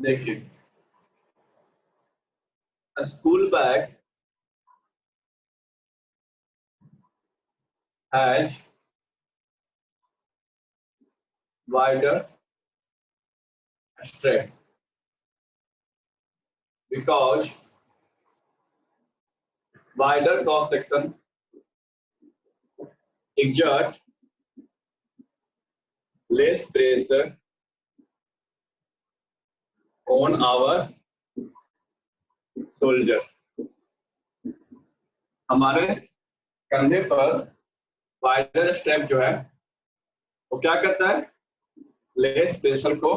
देखिए, school bags has wider strap because wider cross section exert less pressure on our shoulder. हमारे कंधे पर wider strap जो है वो क्या करता है, लेस प्रेशर को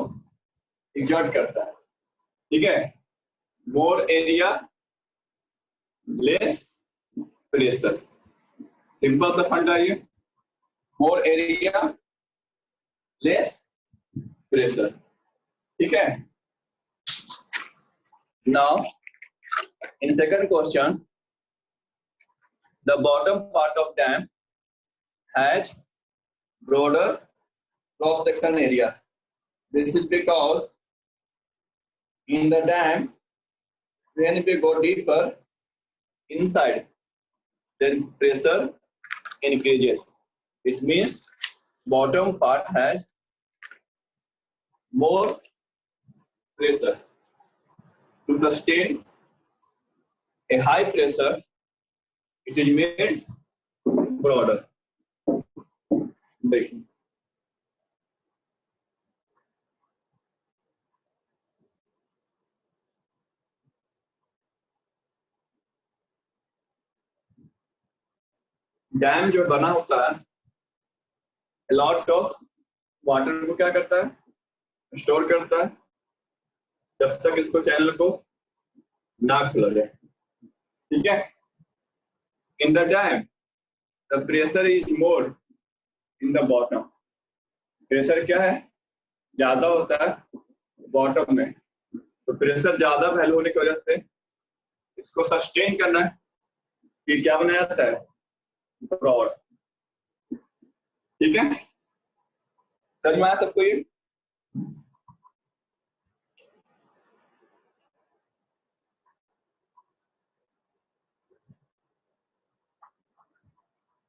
एग्जर्ट करता है, ठीक है। More area less pressure, simple सा फंडा ये, मोर एरिया लेस प्रेशर, ठीक है। Now in second question, the bottom part of dam has broader cross section area. This is because in the dam, when we go deeper inside, then pressure increases. It means bottom part has more pressure. To sustain a high pressure, it is made broader. देखिए, dam जो बना होता है lot of water को क्या करता है, store करता है, जब तक इसको चैनल को ना खुला जाए, ठीक है। In the dam the pressure is more in the bottom, pressure क्या है, ज्यादा होता है बॉटम में, तो प्रेशर ज्यादा वैल्यू होने की वजह से इसको सस्टेन करना है, फिर क्या बनाया जाता है, ब्रॉड, ठीक है। समझ में आया सबको ये?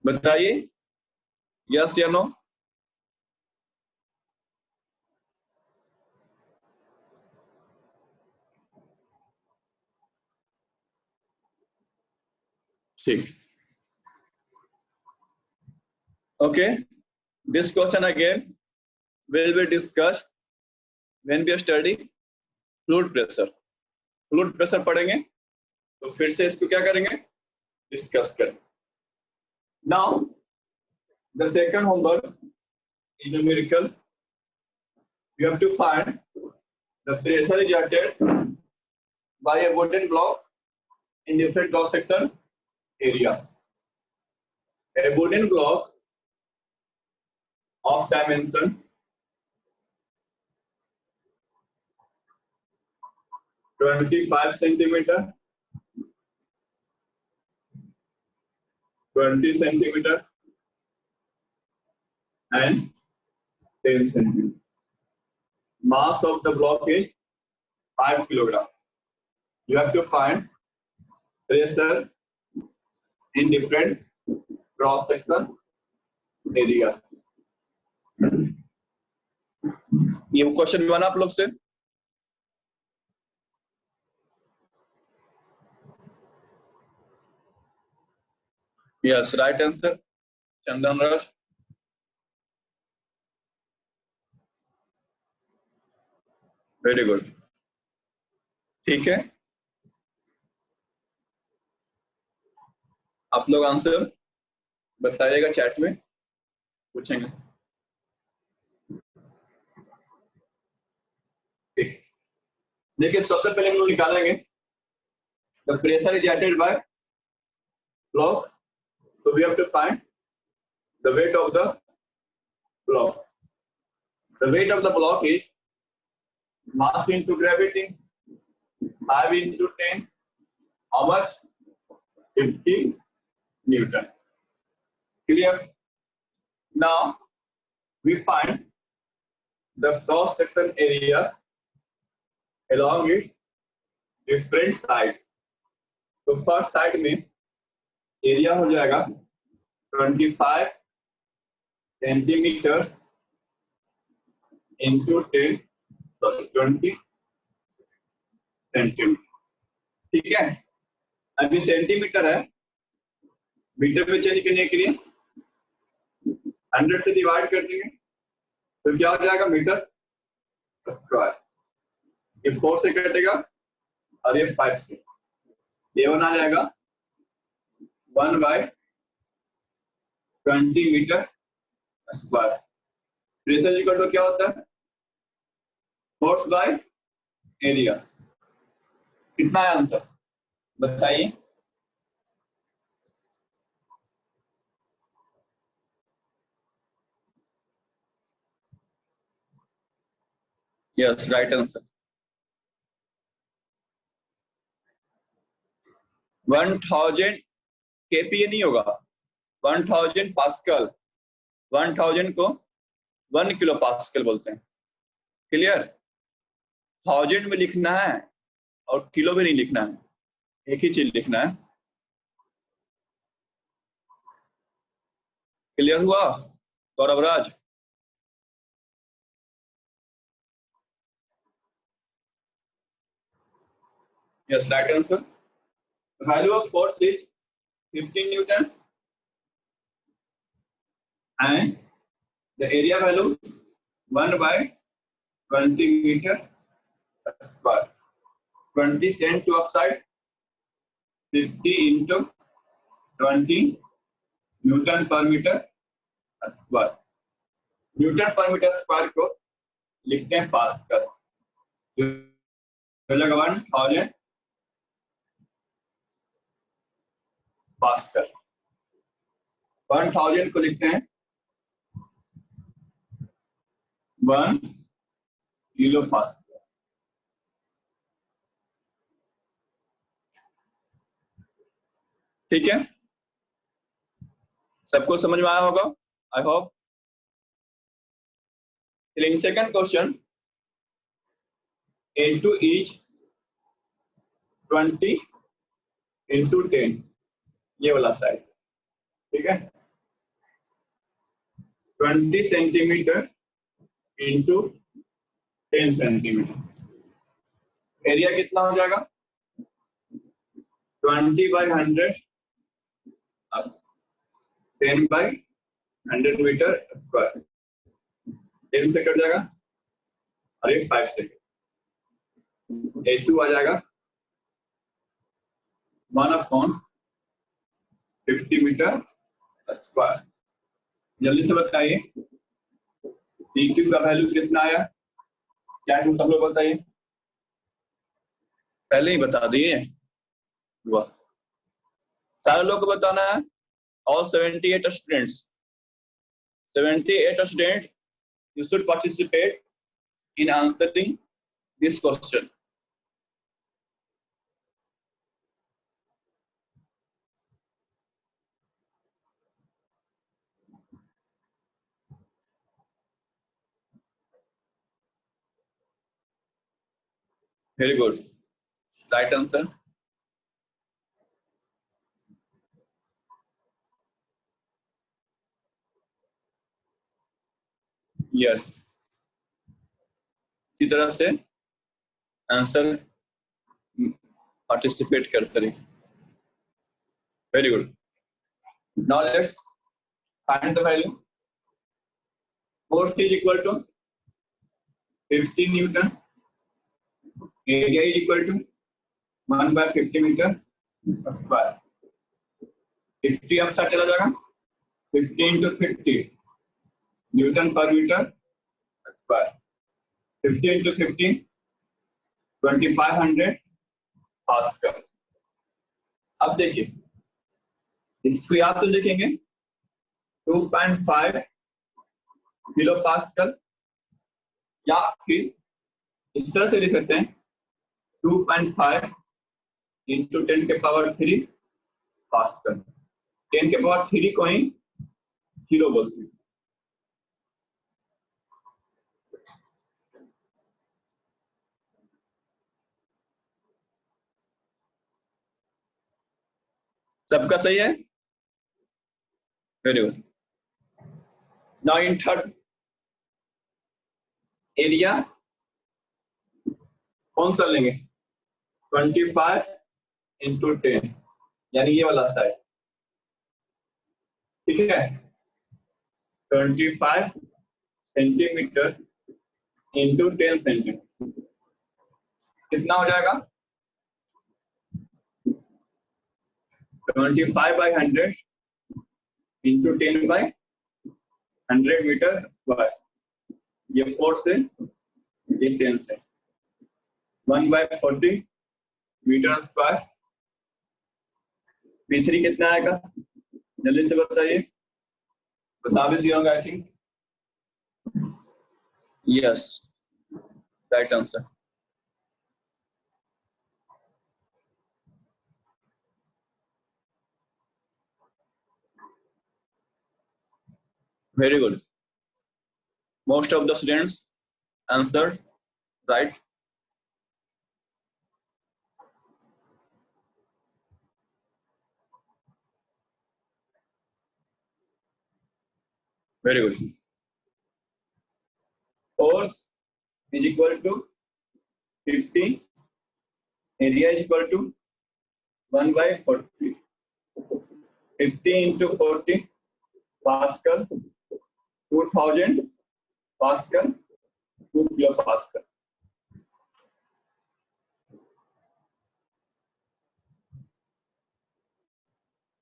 बताइए यस या नो। ठीक, okay. This question again will be discussed when we study fluid pressure. Fluid pressure पढ़ेंगे तो फिर से इसको क्या करेंगे, डिस्कस करें। Now the second homework is numerical, you have to find the pressure exerted by a wooden block in different cross section area. A wooden block of dimension 25 centimeter, 20 centimeter and 10 centimeter. Mass of the block is 5 kilogram. You have to find pressure in different cross section area. ये question बना आप लोग से, yes right answer चंदन राज। Very good, ठीक है। आप लोग answer बताइएगा, चैट में पूछेंगे, ठीक। देखिए सबसे पहले हम लोग निकालेंगे the pressure exerted by block, so we have to find the weight of the block. The weight of the block is mass into gravity, 5 into 10, how much, 50 Newton. Clear? Now we find the cross section area along its different sides। तो first side में area हो जाएगा 25 centimetre into 10 sorry 20 centimetre. ठीक है, अभी centimetre है, metre में change करने के लिए 100 से डिवाइड कर देंगे तो क्या हो जाएगा मीटर स्क्वायर। ये 4 से कटेगा और ये 5 से, ये वन आ जाएगा 1/20 metre square. Pressure equal to क्या होता है फोर्स बाय एरिया। कितना है आंसर बताइए। यस राइट आंसर 1000 केपीए नहीं होगा, 1000 पास्कल। 1000 को 1 किलो पास्कल बोलते हैं। क्लियर, 1000 में लिखना है और किलो में नहीं लिखना है, एक ही चीज लिखना है। क्लियर हुआ गौरव राज? Yes, right answer. The value of force is 15 Newton and the area value 1/20 meter square. 20 sent to upside, 50 into 20 Newton per meter square. Newton per meter square को लिखते हैं पास्कल। जो लगा 1000 पास्कल, 1000 को लिखते हैं 1 किलो पास्कल। ठीक है, सबको समझ में आया होगा I hope. In second question, into each 20 into 10, ये वाला साइड। ठीक है, 20 सेंटीमीटर इंटू 10 सेंटीमीटर। एरिया कितना हो जाएगा 20/100 10/100 मीटर स्क्वायर। 10 से कट जाएगा और ये 5 से A2 आ जाएगा 1/50 मीटर स्क्वायर। जल्दी से बताइए PQ का वैल्यू कितना आया, चैट में सब लोग बताइए। पहले ही बता दिए, वाह, सारे लोग को बताना है। All 78 students, 78 students, you should participate in answering this question. Very good. Right answer. Yes. इसी तरह से आंसर पार्टिसिपेट करते रहिए। Very good. Now let's find the value. Force is equal to 15 newton, area is equal to 1/50 metre square. 50 अब साथ चला जाएगा, 50 into 50 newton पर मीटर स्क्वायर। 50 into 50 2500 pascal. अब देखिए इसको आप तो लिखेंगे 2.5 किलो पास्कल, या फिर इस तरह से लिख सकते हैं 2.5 into 10 के पावर 3 पास्कल। 10 के पावर 3 को ही किलो बोलते हैं। सबका सही है? Very good. Now in third area कौन सा लेंगे? 25 इंटू 10, यानी ये वाला साइड, ठीक है। 25 सेंटीमीटर इंटू 10 सेंटीमीटर कितना हो जाएगा? 25/100 इंटू 10/100 मीटर स्क्वायर। ये 4 से, ये 10 से, 1/40 मीटर स्क्वायर। P3 कितना आएगा? जल्दी से बताइए। बता भी दिया होगा I think. Yes, right answer. Very good, most of the students answer right. Very good. Force is equal to 50, area is equal to 1/40, 50 into 40 Pascal, 2000 Pascal, 2 kilopascal।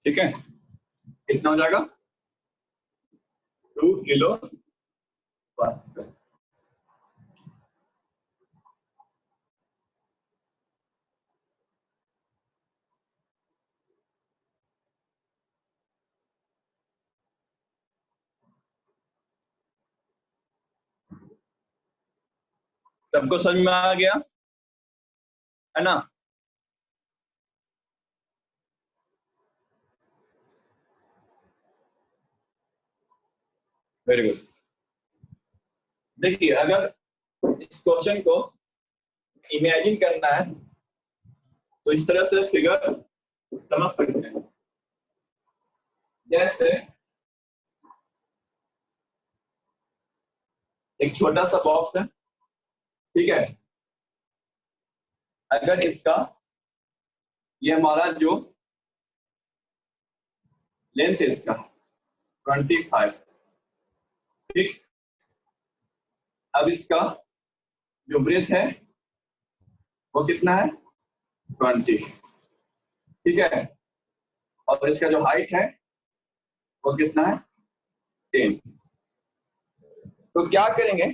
ठीक है, कितना हो जाएगा? 2 किलो पास्कल। सबको समझ में आ गया है ना? Very good. देखिए, अगर इस क्वेश्चन को इमेजिन करना है तो इस तरह से फिगर समझ सकते हैं। जैसे एक छोटा सा बॉक्स है, ठीक है। अगर इसका, ये हमारा जो लेंथ है इसका 25, ठीक। अब इसका जो ब्रेथ है वो कितना है? 20, ठीक है। और इसका जो हाइट है वो कितना है? 10। तो क्या करेंगे,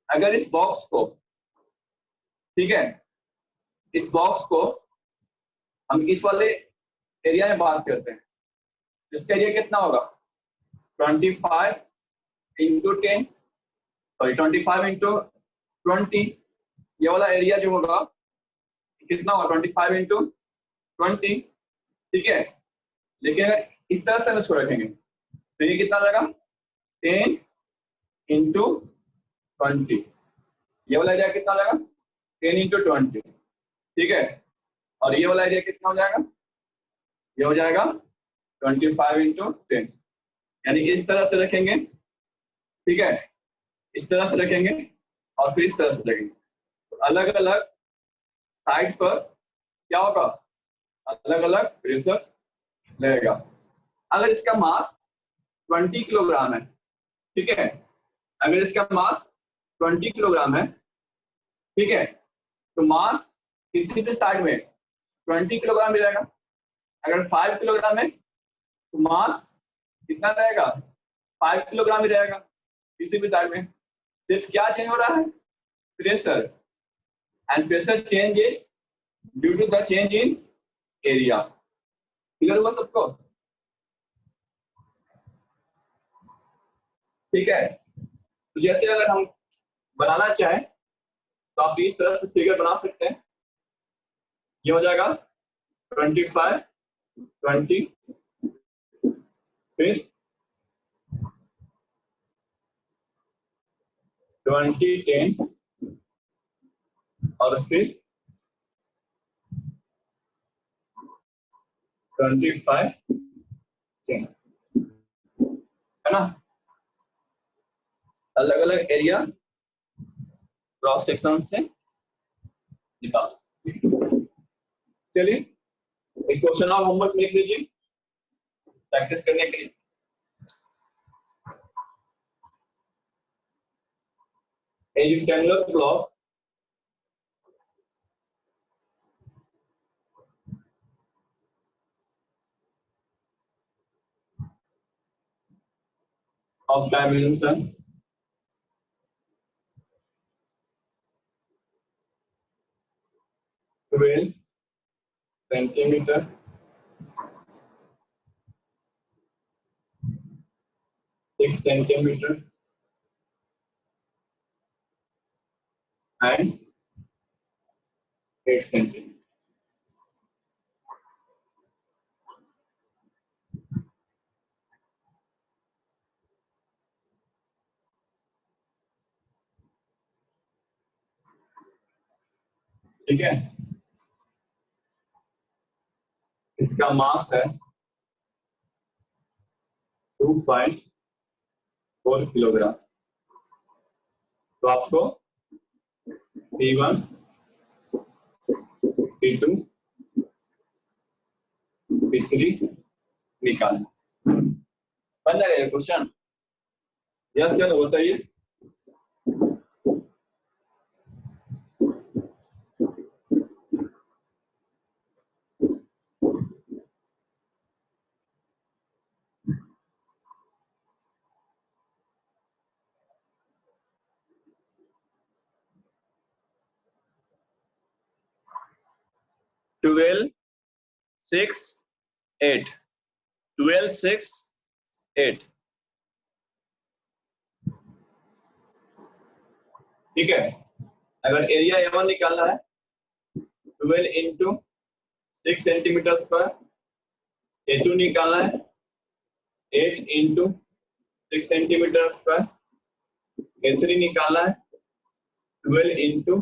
अगर इस बॉक्स को, ठीक है, इस बॉक्स को हम इस वाले एरिया में बात करते हैं, इसका एरिया कितना होगा? 25 इंटू 10, सॉरी 25 इंटू 20। ये वाला एरिया जो होगा कितना होगा? 25 इंटू 20, ठीक है। लेकिन अगर इस तरह से हम इसको रखेंगे तो ये कितना आ जाएगा? 10 इंटू 20। ये वाला एरिया कितना आ जाएगा? 10 इंटू 20, ठीक है। और ये वाला एरिया कितना हो जाएगा? ये हो जाएगा 25 इंटू 10। यानी इस तरह से रखेंगे, ठीक है, इस तरह से रखेंगे और फिर इस तरह से रखेंगे, तो अलग अलग साइड पर क्या होगा? अलग अलग प्रेशर लगेगा। अगर इसका मास 20 किलोग्राम है, ठीक है, अगर इसका मास 20 किलोग्राम है, ठीक है, तो मास किसी भी साइड में 20 किलोग्राम भी रहेगा। अगर 5 किलोग्राम है तो मास कितना रहेगा? 5 किलोग्राम ही रहेगा किसी भी साइड में। सिर्फ क्या चेंज हो रहा है? Pressure, and pressure change is due to the change in area. Clear हुआ सबको? ठीक है। तो जैसे अगर हम बनाना चाहें तो आप इस तरह से फिगर बना सकते हैं। ये हो जाएगा 25, 20, फिर 20, 10 और फिर 25 10 है ना। अलग अलग एरिया क्रॉस सेक्शन से निकाल। चलिए एक क्वेश्चन और होमवर्क लिख लीजिए प्रैक्टिस करने के लिए। A rectangular block of dimension 12 centimeter, 6 centimeter and 8 centimeter। ठीक है, इसका मास है 2.4 किलोग्राम। तो आपको P1 P2 P3 निकालना। बन जाएगा क्वेश्चन? यस यस बताइए। Twelve six eight 12 6 8। ठीक है, अगर एरिया A1 निकालना है 12 इंटू 6 सेंटीमीटर स्क्वायर, A2 निकालना है 8 इंटू 6 सेंटीमीटर स्क्वायर, A3 निकालना है 12 इंटू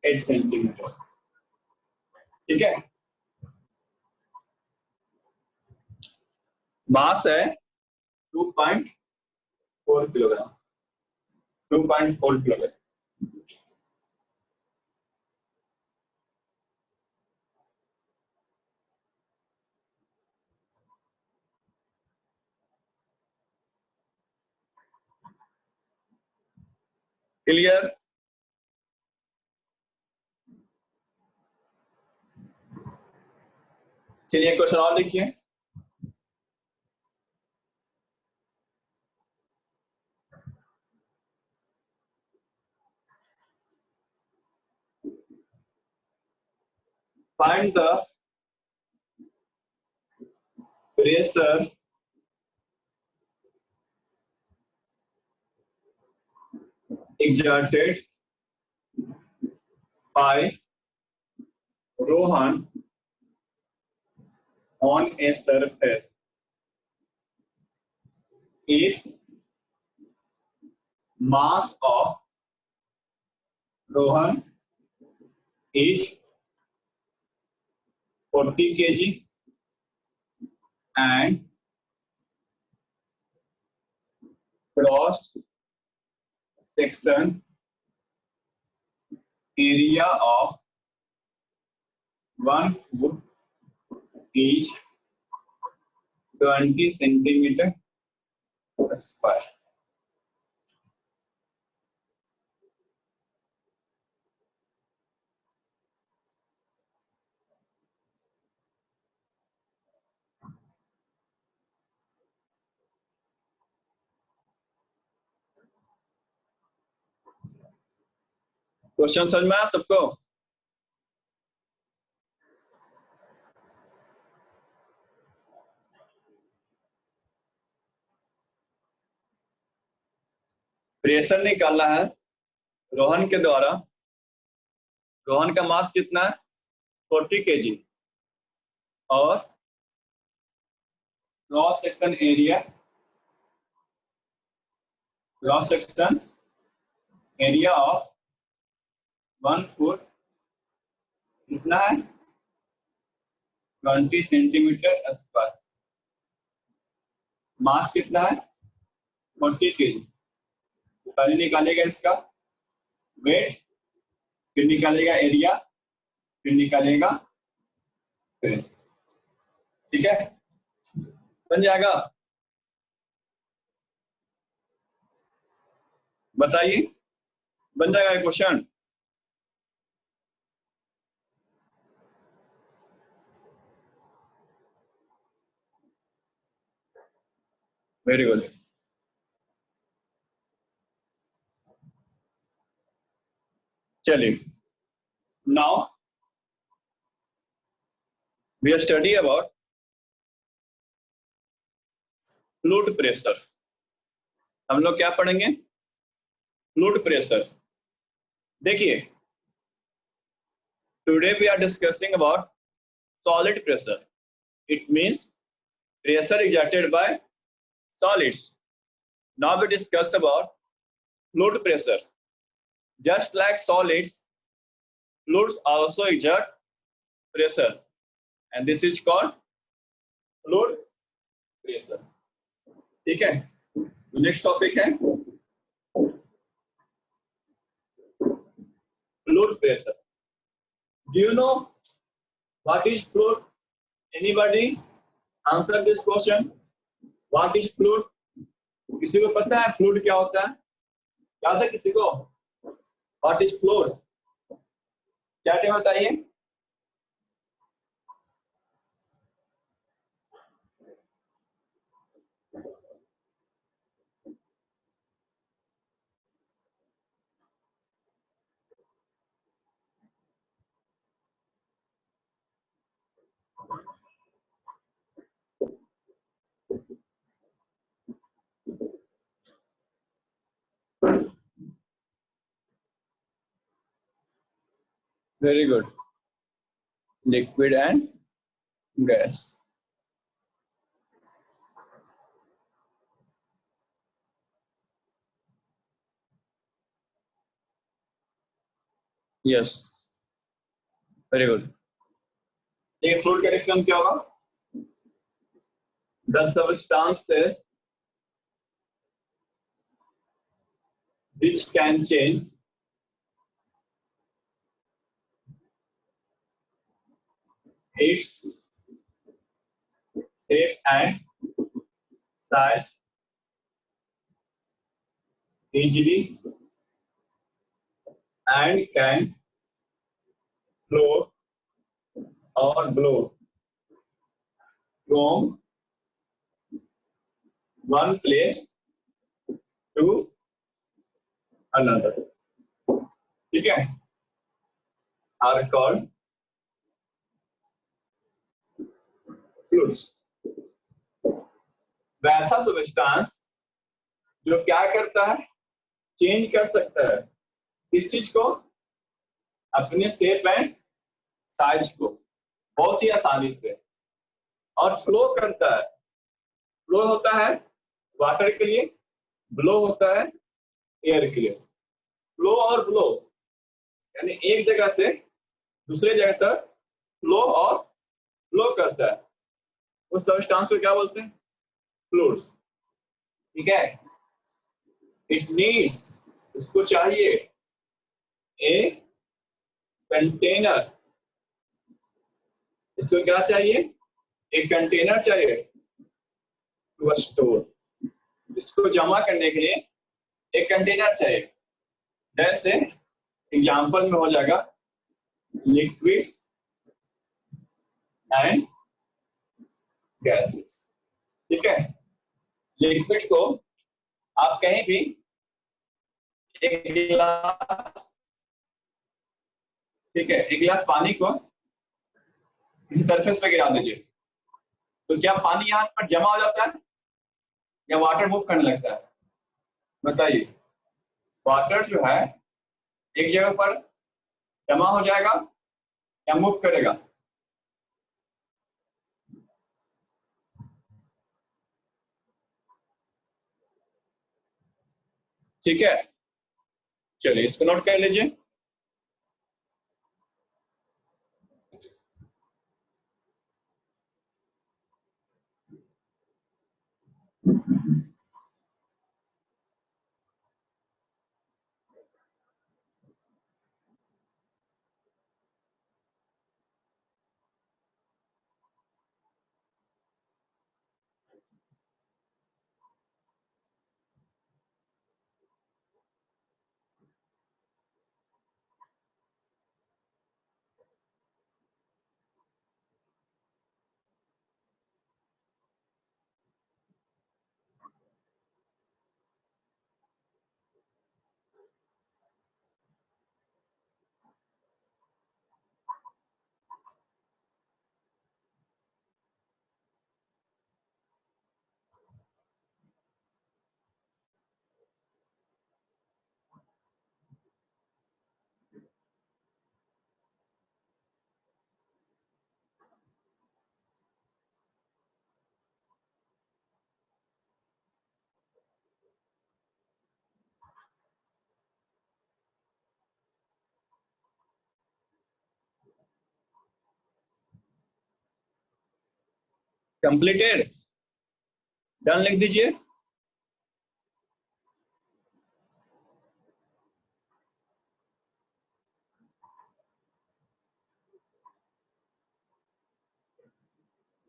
8 सेंटीमीटर। ठीक है, मास है 2.4 किलोग्राम। 2.4 किलोग्राम। क्लियर? चलिए क्वेश्चन और लिखिए। Find the pressure exerted by Rohan on a surface if mass of Rohan is 40 kg and cross section area of 1 foot is 20 centimeter square। Question समझ में आया सबको? प्रेशर निकालना है रोहन के द्वारा। रोहन का मास कितना है? 40 kg और cross section area of 1 foot कितना है? 20 सेंटीमीटर स्क्वायर। मास कितना है? 40 kg। पहले निकालेगा इसका वेट, फिर निकालेगा एरिया, फिर निकालेगा फिर। ठीक है, बन जाएगा? बताइए, बन जाएगा क्वेश्चन? Very good. चलिए, now we study about fluid pressure. हम लोग क्या पढ़ेंगे? Fluid pressure. देखिए, today we are discussing about solid pressure. It means pressure exerted by solids. Now we discuss about fluid pressure. Just like solids, fluids also exert pressure, and this is called fluid pressure. ठीक है, next topic है fluid pressure. Do you know what is fluid? Anybody answer this question? What is fluid? किसी को पता है fluid क्या होता है? याद है किसी को? What is fluid? चैट में बताइए। Very good. Liquid and gas. Yes. Very good. एक फ्लूइड का रिएक्शन क्या होगा? The substances which can change its shape and size easily and can float or blow from one place to another. ठीक है, are called fluids. वैसा substance जो क्या करता है? चेंज कर सकता है किस चीज को? अपने शेप एंड साइज को बहुत ही आसानी से, और फ्लो करता है। फ्लो होता है वाटर के लिए, ब्लो होता है एयर के लिए। फ्लो और ब्लो यानी एक जगह से दूसरे जगह तक फ्लो और फ्लो करता है, उस सब्सटेंस को क्या बोलते हैं? फ्लूइड। ठीक है, इट नीड्स, इसको चाहिए ए कंटेनर। इसको क्या चाहिए? एक कंटेनर चाहिए टू स्टोर। इसको जमा करने के लिए एक कंटेनर चाहिए। जैसे एग्जाम्पल में हो जाएगा लिक्विड एंड गैसेस। ठीक है, लिक्विड को आप कहीं भी एक गिलास, ठीक है, एक गिलास पानी को किसी सरफेस पे गिरा दीजिए, तो क्या पानी यहाँ पर जमा हो जाता है या वाटर मूव करने लगता है? बताइए। वाटर जो है एक जगह पर जमा हो जाएगा या मूव करेगा? ठीक है, चलिए इसको नोट कर लीजिए। कंप्लीटेड, डन लिख दीजिए।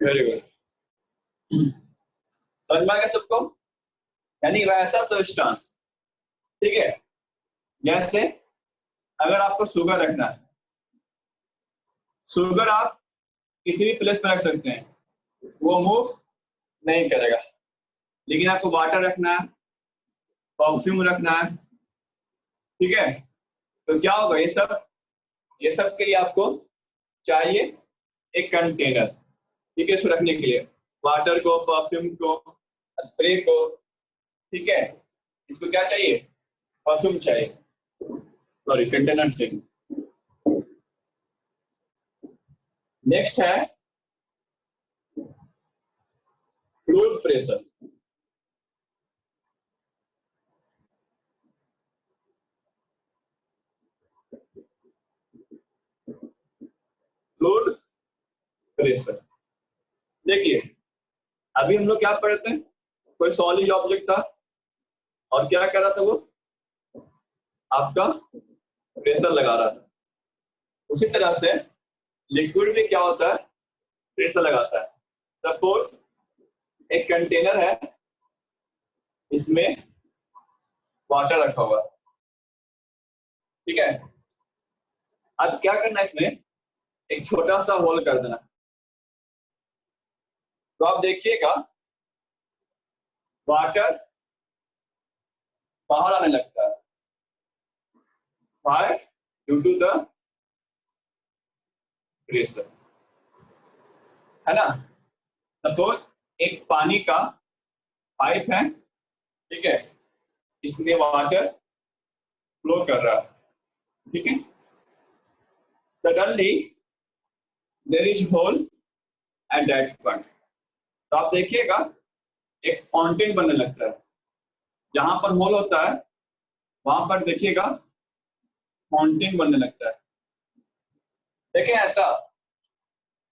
वेरी गुड, समझ में आ गया सबको? यानी वैसा सब्सटेंस, ठीक है, जैसे अगर आपको शुगर रखना है, शुगर आप किसी भी प्लेस पर रख सकते हैं, वो मूव नहीं करेगा। लेकिन आपको वाटर रखना है, परफ्यूम रखना है, ठीक है, तो क्या होगा, ये सब के लिए आपको चाहिए एक कंटेनर, ठीक है, इसको रखने के लिए, वाटर को, परफ्यूम को, स्प्रे को, ठीक है, इसको क्या चाहिए, परफ्यूम चाहिए, सॉरी कंटेनर चाहिए। नेक्स्ट है फ्लूइड प्रेशर। फ्लूइड प्रेशर, देखिए अभी हम लोग क्या पढ़ रहे थे, कोई सॉलिड ऑब्जेक्ट था और क्या कर रहा था, वो आपका प्रेशर लगा रहा था। उसी तरह से लिक्विड में क्या होता है, प्रेशर लगाता है। सपोज एक कंटेनर है, इसमें वाटर रखा हुआ है, ठीक है, अब क्या करना है, इसमें एक छोटा सा होल कर देना। तो आप देखिएगा वाटर बाहर आने लगता है, why, due to the pressure, है ना। सपोज एक पानी का पाइप है, ठीक है, इसमें वाटर फ्लो कर रहा है, ठीक है, suddenly there is hole at that point. तो आप देखिएगा एक फाउंटेन बनने लगता है, जहां पर होल होता है वहां पर देखिएगा फाउंटेन बनने लगता है। देखिए ऐसा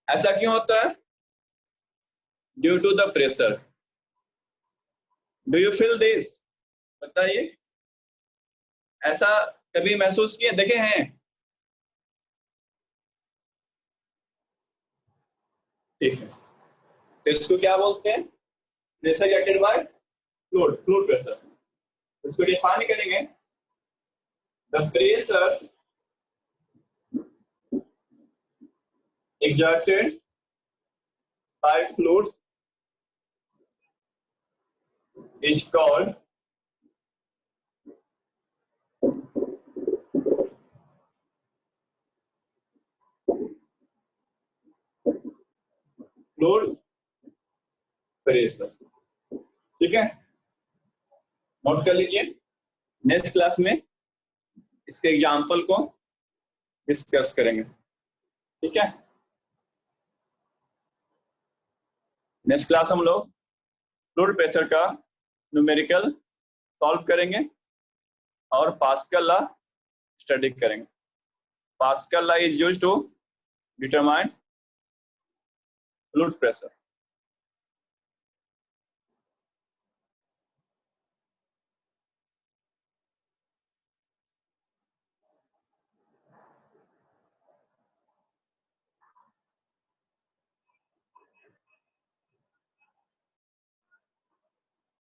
ऐसा क्यों होता है, due to the pressure. Do you feel this, बताइए, ऐसा कभी महसूस किए, देखे हैं? ठीक है, तो इसको क्या बोलते हैं, pressure acted by fluid, fluid pressure. इसको डिफाइन करेंगे, the pressure exerted by fluids is called fluid pressure, ठीक है, नोट कर लीजिए। नेक्स्ट क्लास में इसके एग्जाम्पल को डिस्कस करेंगे, ठीक है। नेक्स्ट क्लास हम लोग फ्लूइड प्रेशर का न्यूमेरिकल सॉल्व करेंगे और पास्कल लॉ स्टडी करेंगे। Pascal law is used to determine fluid pressure.